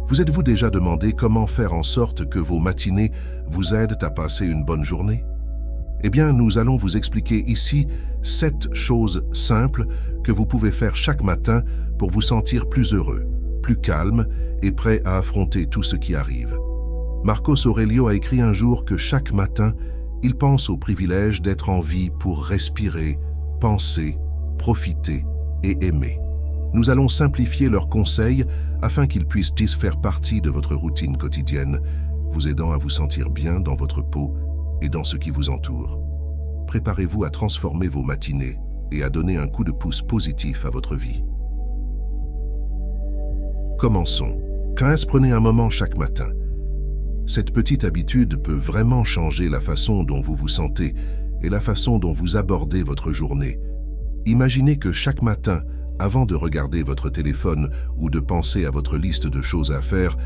Vous êtes-vous déjà demandé comment faire en sorte que vos matinées vous aident à passer une bonne journée? Eh bien, nous allons vous expliquer ici 7 choses simples que vous pouvez faire chaque matin pour vous sentir plus heureux, plus calme et prêt à affronter tout ce qui arrive. Marcos Aurelio a écrit un jour que chaque matin, il pense au privilège d'être en vie pour respirer, penser, profiter et aimer. Nous allons simplifier leurs conseils afin qu'ils puissent faire partie de votre routine quotidienne, vous aidant à vous sentir bien dans votre peau et dans ce qui vous entoure. Préparez-vous à transformer vos matinées et à donner un coup de pouce positif à votre vie. Commençons. 15. Prenez un moment chaque matin. Cette petite habitude peut vraiment changer la façon dont vous vous sentez et la façon dont vous abordez votre journée. Imaginez que chaque matin, avant de regarder votre téléphone ou de penser à votre liste de choses à faire,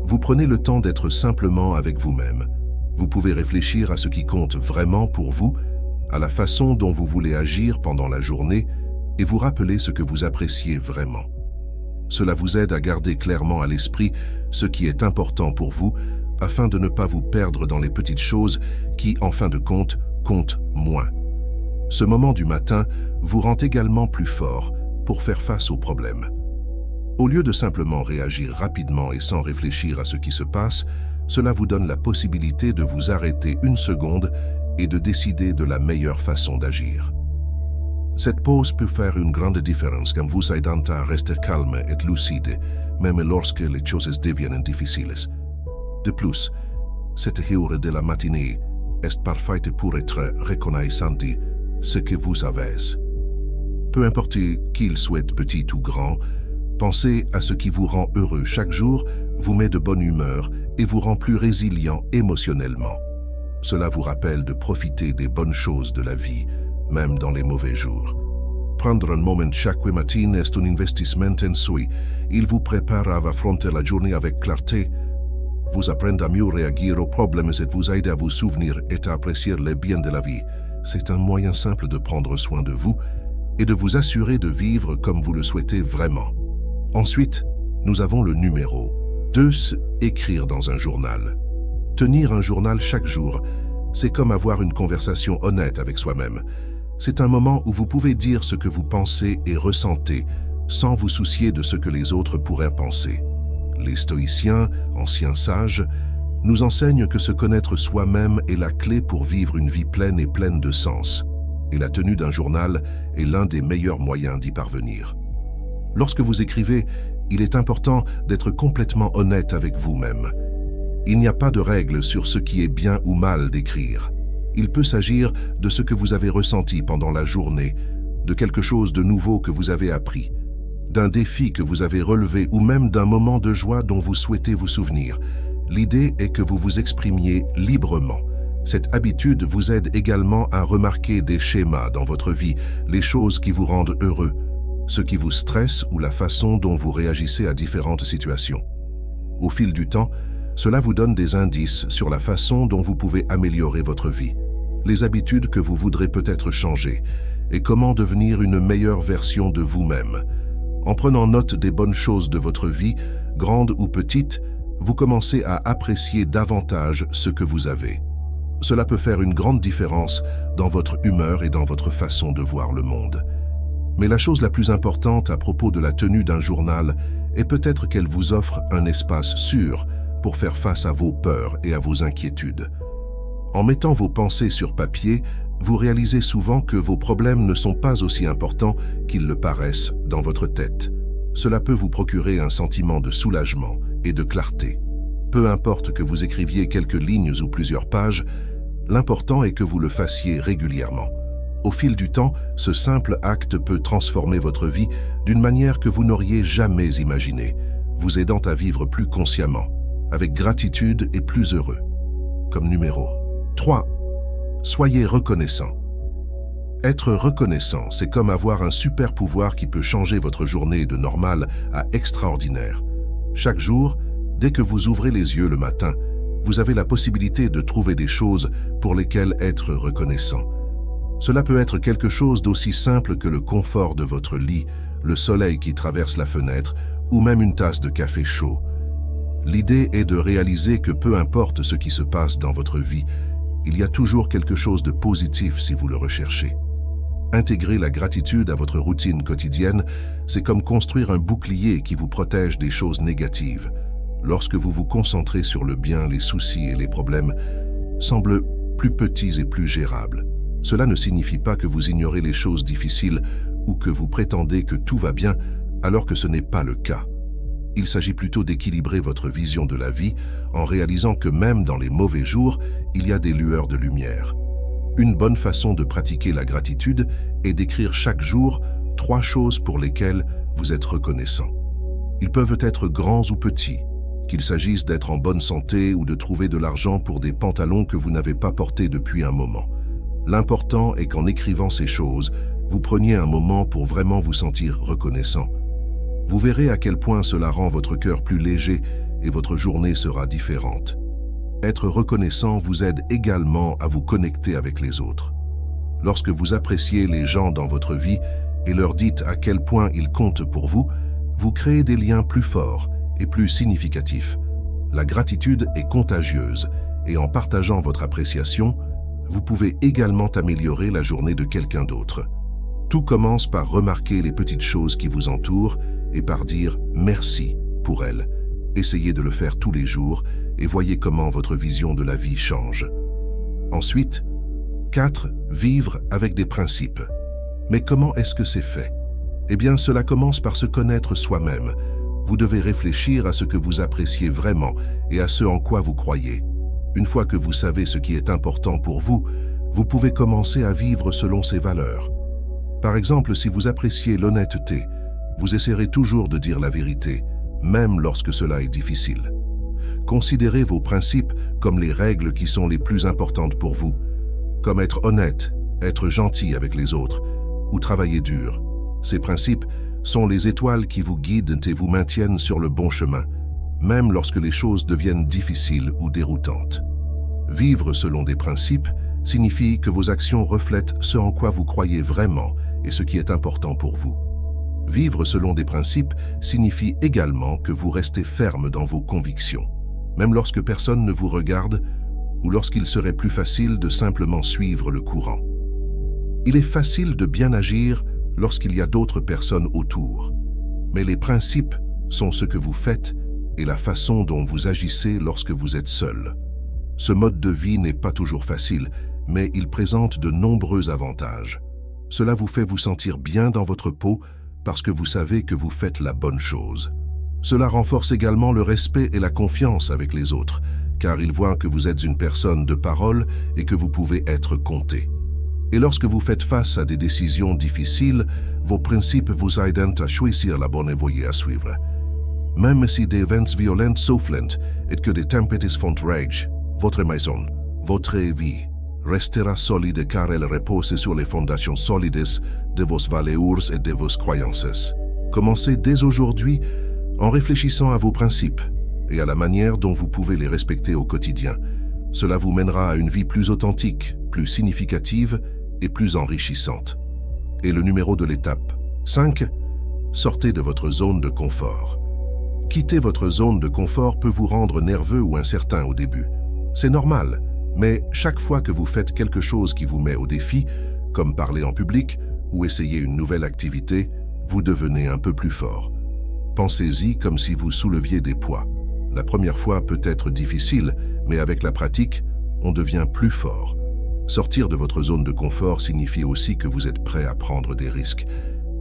vous prenez le temps d'être simplement avec vous-même. Vous pouvez réfléchir à ce qui compte vraiment pour vous, à la façon dont vous voulez agir pendant la journée et vous rappeler ce que vous appréciez vraiment. Cela vous aide à garder clairement à l'esprit ce qui est important pour vous afin de ne pas vous perdre dans les petites choses qui, en fin de compte, comptent moins. Ce moment du matin vous rend également plus fort pour faire face aux problèmes. Au lieu de simplement réagir rapidement et sans réfléchir à ce qui se passe, cela vous donne la possibilité de vous arrêter une seconde et de décider de la meilleure façon d'agir. Cette pause peut faire une grande différence quand vous aidant à rester calme et lucide, même lorsque les choses deviennent difficiles. De plus, cette heure de la matinée est parfaite pour être reconnaissant de ce que vous avez. Peu importe qu'il soit petit ou grand, pensez à ce qui vous rend heureux chaque jour, vous met de bonne humeur et vous rend plus résilient émotionnellement. Cela vous rappelle de profiter des bonnes choses de la vie, même dans les mauvais jours. Prendre un moment chaque matin est un investissement en soi. Il vous prépare à affronter la journée avec clarté, vous apprend à mieux réagir aux problèmes et vous aide à vous souvenir et à apprécier les biens de la vie. C'est un moyen simple de prendre soin de vous et de vous assurer de vivre comme vous le souhaitez vraiment. Ensuite, nous avons le numéro 2, écrire dans un journal. Tenir un journal chaque jour, c'est comme avoir une conversation honnête avec soi-même. C'est un moment où vous pouvez dire ce que vous pensez et ressentez, sans vous soucier de ce que les autres pourraient penser. Les stoïciens, anciens sages, nous enseignent que se connaître soi-même est la clé pour vivre une vie pleine et pleine de sens. Et la tenue d'un journal est l'un des meilleurs moyens d'y parvenir. Lorsque vous écrivez, il est important d'être complètement honnête avec vous-même. Il n'y a pas de règle sur ce qui est bien ou mal d'écrire. Il peut s'agir de ce que vous avez ressenti pendant la journée, de quelque chose de nouveau que vous avez appris, d'un défi que vous avez relevé ou même d'un moment de joie dont vous souhaitez vous souvenir. L'idée est que vous vous exprimiez librement. Cette habitude vous aide également à remarquer des schémas dans votre vie, les choses qui vous rendent heureux, ce qui vous stresse ou la façon dont vous réagissez à différentes situations. Au fil du temps, cela vous donne des indices sur la façon dont vous pouvez améliorer votre vie, les habitudes que vous voudrez peut-être changer et comment devenir une meilleure version de vous-même. En prenant note des bonnes choses de votre vie, grandes ou petites, vous commencez à apprécier davantage ce que vous avez. Cela peut faire une grande différence dans votre humeur et dans votre façon de voir le monde. Mais la chose la plus importante à propos de la tenue d'un journal est peut-être qu'elle vous offre un espace sûr pour faire face à vos peurs et à vos inquiétudes. En mettant vos pensées sur papier, vous réalisez souvent que vos problèmes ne sont pas aussi importants qu'ils le paraissent dans votre tête. Cela peut vous procurer un sentiment de soulagement et de clarté. Peu importe que vous écriviez quelques lignes ou plusieurs pages, l'important est que vous le fassiez régulièrement. Au fil du temps, ce simple acte peut transformer votre vie d'une manière que vous n'auriez jamais imaginée, vous aidant à vivre plus consciemment, avec gratitude et plus heureux. Comme numéro 3. Soyez reconnaissant. Être reconnaissant, c'est comme avoir un super pouvoir qui peut changer votre journée de normale à extraordinaire. Chaque jour, dès que vous ouvrez les yeux le matin, vous avez la possibilité de trouver des choses pour lesquelles être reconnaissant. Cela peut être quelque chose d'aussi simple que le confort de votre lit, le soleil qui traverse la fenêtre ou même une tasse de café chaud. L'idée est de réaliser que peu importe ce qui se passe dans votre vie, il y a toujours quelque chose de positif si vous le recherchez. Intégrer la gratitude à votre routine quotidienne, c'est comme construire un bouclier qui vous protège des choses négatives. Lorsque vous vous concentrez sur le bien, les soucis et les problèmes semblent plus petits et plus gérables. Cela ne signifie pas que vous ignorez les choses difficiles ou que vous prétendez que tout va bien alors que ce n'est pas le cas. Il s'agit plutôt d'équilibrer votre vision de la vie en réalisant que même dans les mauvais jours, il y a des lueurs de lumière. Une bonne façon de pratiquer la gratitude est d'écrire chaque jour 3 choses pour lesquelles vous êtes reconnaissant. Ils peuvent être grands ou petits, qu'il s'agisse d'être en bonne santé ou de trouver de l'argent pour des pantalons que vous n'avez pas portés depuis un moment. L'important est qu'en écrivant ces choses, vous preniez un moment pour vraiment vous sentir reconnaissant. Vous verrez à quel point cela rend votre cœur plus léger et votre journée sera différente. Être reconnaissant vous aide également à vous connecter avec les autres. Lorsque vous appréciez les gens dans votre vie et leur dites à quel point ils comptent pour vous, vous créez des liens plus forts et plus significatifs. La gratitude est contagieuse et en partageant votre appréciation, vous pouvez également améliorer la journée de quelqu'un d'autre. Tout commence par remarquer les petites choses qui vous entourent et par dire merci pour elles. Essayez de le faire tous les jours et voyez comment votre vision de la vie change. Ensuite, 4. Vivre avec des principes. Mais comment est-ce que c'est fait? Eh bien, cela commence par se connaître soi-même. Vous devez réfléchir à ce que vous appréciez vraiment et à ce en quoi vous croyez. Une fois que vous savez ce qui est important pour vous, vous pouvez commencer à vivre selon ces valeurs. Par exemple, si vous appréciez l'honnêteté, vous essaierez toujours de dire la vérité, même lorsque cela est difficile. Considérez vos principes comme les règles qui sont les plus importantes pour vous, comme être honnête, être gentil avec les autres ou travailler dur. Ces principes sont les étoiles qui vous guident et vous maintiennent sur le bon chemin, même lorsque les choses deviennent difficiles ou déroutantes. Vivre selon des principes signifie que vos actions reflètent ce en quoi vous croyez vraiment et ce qui est important pour vous. Vivre selon des principes signifie également que vous restez ferme dans vos convictions, même lorsque personne ne vous regarde ou lorsqu'il serait plus facile de simplement suivre le courant. Il est facile de bien agir lorsqu'il y a d'autres personnes autour, mais les principes sont ce que vous faites et la façon dont vous agissez lorsque vous êtes seul. Ce mode de vie n'est pas toujours facile, mais il présente de nombreux avantages. Cela vous fait vous sentir bien dans votre peau parce que vous savez que vous faites la bonne chose. Cela renforce également le respect et la confiance avec les autres, car ils voient que vous êtes une personne de parole et que vous pouvez être compté. Et lorsque vous faites face à des décisions difficiles, vos principes vous aident à choisir la bonne voie à suivre. Même si des événements violents soufflent et que des tempêtes font rage, votre maison, votre vie, restera solide car elle repose sur les fondations solides de vos valeurs et de vos croyances. Commencez dès aujourd'hui en réfléchissant à vos principes et à la manière dont vous pouvez les respecter au quotidien. Cela vous mènera à une vie plus authentique, plus significative et plus enrichissante. Et le numéro de l'étape 5, sortez de votre zone de confort. Quitter votre zone de confort peut vous rendre nerveux ou incertain au début. C'est normal, mais chaque fois que vous faites quelque chose qui vous met au défi, comme parler en public ou essayer une nouvelle activité, vous devenez un peu plus fort. Pensez-y comme si vous souleviez des poids. La première fois peut être difficile, mais avec la pratique, on devient plus fort. Sortir de votre zone de confort signifie aussi que vous êtes prêt à prendre des risques.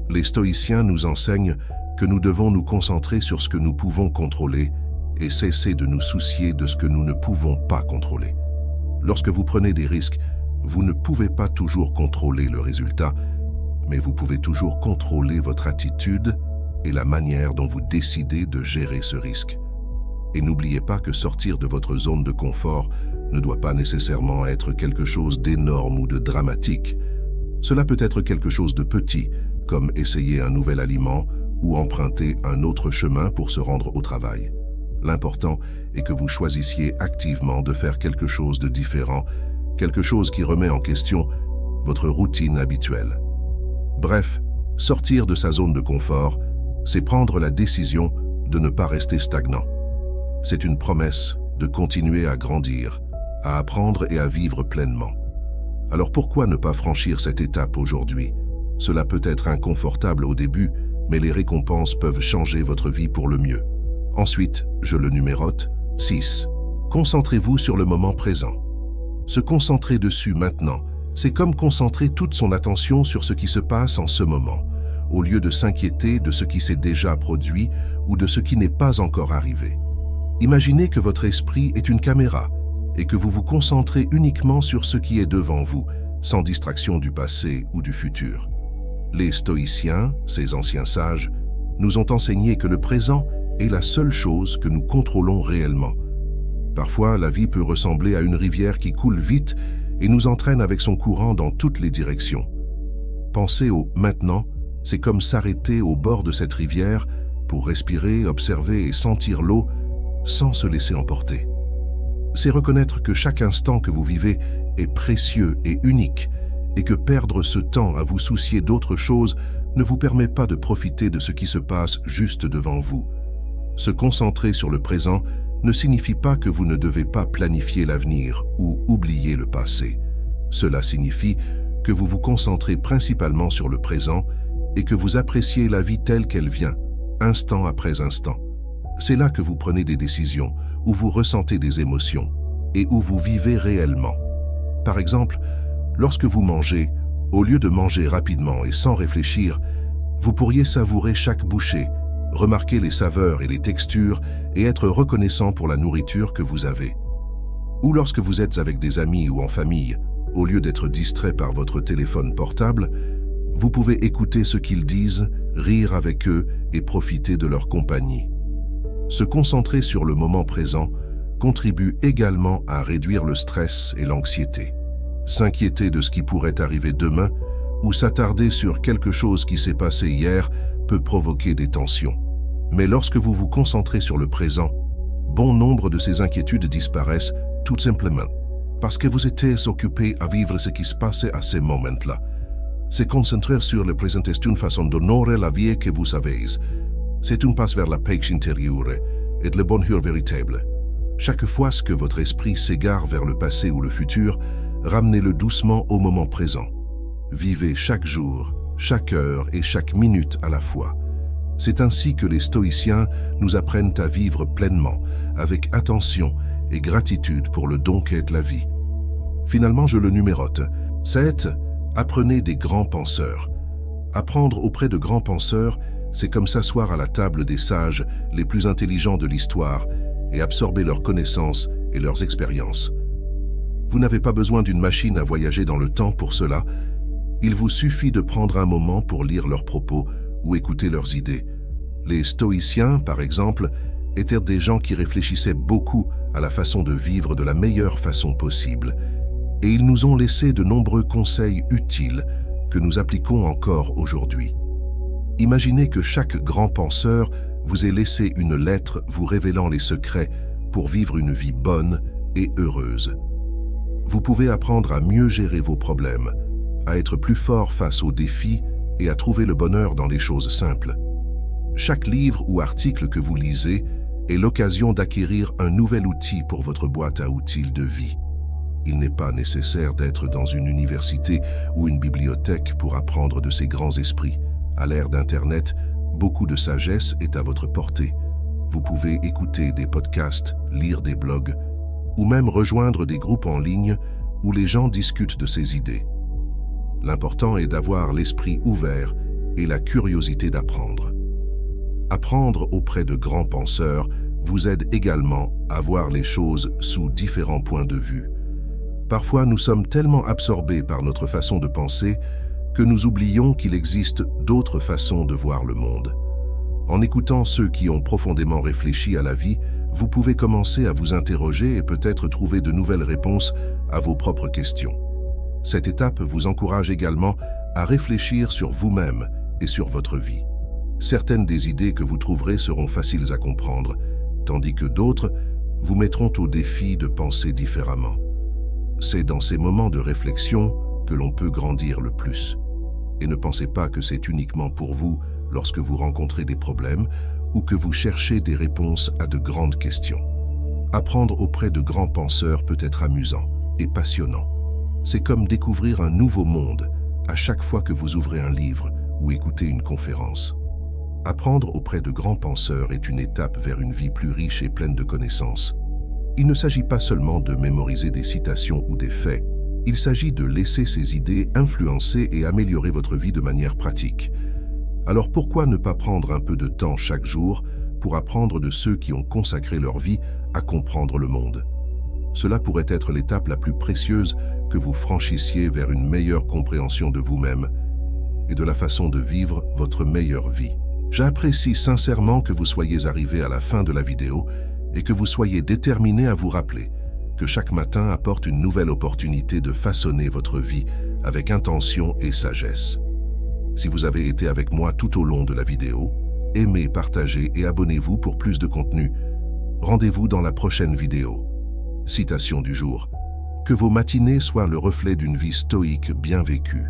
Les stoïciens nous enseignent que nous devons nous concentrer sur ce que nous pouvons contrôler et cesser de nous soucier de ce que nous ne pouvons pas contrôler. Lorsque vous prenez des risques, vous ne pouvez pas toujours contrôler le résultat, mais vous pouvez toujours contrôler votre attitude et la manière dont vous décidez de gérer ce risque. Et n'oubliez pas que sortir de votre zone de confort ne doit pas nécessairement être quelque chose d'énorme ou de dramatique. Cela peut être quelque chose de petit, comme essayer un nouvel aliment ou emprunter un autre chemin pour se rendre au travail. L'important est que vous choisissiez activement de faire quelque chose de différent, quelque chose qui remet en question votre routine habituelle. Bref, sortir de sa zone de confort, c'est prendre la décision de ne pas rester stagnant. C'est une promesse de continuer à grandir, à apprendre et à vivre pleinement. Alors pourquoi ne pas franchir cette étape aujourd'hui? Cela peut être inconfortable au début, mais les récompenses peuvent changer votre vie pour le mieux. Ensuite, je le numérote. 6. Concentrez-vous sur le moment présent. Se concentrer dessus maintenant, c'est comme concentrer toute son attention sur ce qui se passe en ce moment, au lieu de s'inquiéter de ce qui s'est déjà produit ou de ce qui n'est pas encore arrivé. Imaginez que votre esprit est une caméra et que vous vous concentrez uniquement sur ce qui est devant vous, sans distraction du passé ou du futur. Les stoïciens, ces anciens sages, nous ont enseigné que le présent est la seule chose que nous contrôlons réellement. Parfois, la vie peut ressembler à une rivière qui coule vite et nous entraîne avec son courant dans toutes les directions. Penser au « maintenant », c'est comme s'arrêter au bord de cette rivière pour respirer, observer et sentir l'eau sans se laisser emporter. C'est reconnaître que chaque instant que vous vivez est précieux et unique et que perdre ce temps à vous soucier d'autre chose ne vous permet pas de profiter de ce qui se passe juste devant vous. Se concentrer sur le présent ne signifie pas que vous ne devez pas planifier l'avenir ou oublier le passé. Cela signifie que vous vous concentrez principalement sur le présent et que vous appréciez la vie telle qu'elle vient, instant après instant. C'est là que vous prenez des décisions, où vous ressentez des émotions et où vous vivez réellement. Par exemple, lorsque vous mangez, au lieu de manger rapidement et sans réfléchir, vous pourriez savourer chaque bouchée, remarquer les saveurs et les textures et être reconnaissant pour la nourriture que vous avez. Ou lorsque vous êtes avec des amis ou en famille, au lieu d'être distrait par votre téléphone portable, vous pouvez écouter ce qu'ils disent, rire avec eux et profiter de leur compagnie. Se concentrer sur le moment présent contribue également à réduire le stress et l'anxiété. S'inquiéter de ce qui pourrait arriver demain ou s'attarder sur quelque chose qui s'est passé hier peut provoquer des tensions. Mais lorsque vous vous concentrez sur le présent, bon nombre de ces inquiétudes disparaissent tout simplement parce que vous êtes occupé à vivre ce qui se passait à ces moments-là. Se concentrer sur le présent est une façon d'honorer la vie que vous avez. C'est un pas vers la paix intérieure et de la bonheur véritable. Chaque fois que votre esprit s'égare vers le passé ou le futur, ramenez-le doucement au moment présent. Vivez chaque jour, chaque heure et chaque minute à la fois. C'est ainsi que les stoïciens nous apprennent à vivre pleinement, avec attention et gratitude pour le don qu'est la vie. Finalement, je le numérote. 7. Apprenez des grands penseurs. Apprendre auprès de grands penseurs, c'est comme s'asseoir à la table des sages les plus intelligents de l'histoire et absorber leurs connaissances et leurs expériences. Vous n'avez pas besoin d'une machine à voyager dans le temps pour cela. Il vous suffit de prendre un moment pour lire leurs propos ou écouter leurs idées. Les stoïciens, par exemple, étaient des gens qui réfléchissaient beaucoup à la façon de vivre de la meilleure façon possible. Et ils nous ont laissé de nombreux conseils utiles que nous appliquons encore aujourd'hui. Imaginez que chaque grand penseur vous ait laissé une lettre vous révélant les secrets pour vivre une vie bonne et heureuse. Vous pouvez apprendre à mieux gérer vos problèmes, à être plus fort face aux défis et à trouver le bonheur dans les choses simples. Chaque livre ou article que vous lisez est l'occasion d'acquérir un nouvel outil pour votre boîte à outils de vie. Il n'est pas nécessaire d'être dans une université ou une bibliothèque pour apprendre de ces grands esprits. À l'ère d'Internet, beaucoup de sagesse est à votre portée. Vous pouvez écouter des podcasts, lire des blogs, ou même rejoindre des groupes en ligne où les gens discutent de ces idées. L'important est d'avoir l'esprit ouvert et la curiosité d'apprendre. Apprendre auprès de grands penseurs vous aide également à voir les choses sous différents points de vue. Parfois, nous sommes tellement absorbés par notre façon de penser que nous oublions qu'il existe d'autres façons de voir le monde. En écoutant ceux qui ont profondément réfléchi à la vie, vous pouvez commencer à vous interroger et peut-être trouver de nouvelles réponses à vos propres questions. Cette étape vous encourage également à réfléchir sur vous-même et sur votre vie. Certaines des idées que vous trouverez seront faciles à comprendre, tandis que d'autres vous mettront au défi de penser différemment. C'est dans ces moments de réflexion que l'on peut grandir le plus. Et ne pensez pas que c'est uniquement pour vous lorsque vous rencontrez des problèmes ou que vous cherchez des réponses à de grandes questions. Apprendre auprès de grands penseurs peut être amusant et passionnant. C'est comme découvrir un nouveau monde à chaque fois que vous ouvrez un livre ou écoutez une conférence. Apprendre auprès de grands penseurs est une étape vers une vie plus riche et pleine de connaissances. Il ne s'agit pas seulement de mémoriser des citations ou des faits, il s'agit de laisser ces idées influencer et améliorer votre vie de manière pratique. Alors pourquoi ne pas prendre un peu de temps chaque jour pour apprendre de ceux qui ont consacré leur vie à comprendre le monde? Cela pourrait être l'étape la plus précieuse que vous franchissiez vers une meilleure compréhension de vous-même et de la façon de vivre votre meilleure vie. J'apprécie sincèrement que vous soyez arrivé à la fin de la vidéo et que vous soyez déterminé à vous rappeler que chaque matin apporte une nouvelle opportunité de façonner votre vie avec intention et sagesse. Si vous avez été avec moi tout au long de la vidéo, aimez, partagez et abonnez-vous pour plus de contenu. Rendez-vous dans la prochaine vidéo. Citation du jour. Que vos matinées soient le reflet d'une vie stoïque bien vécue.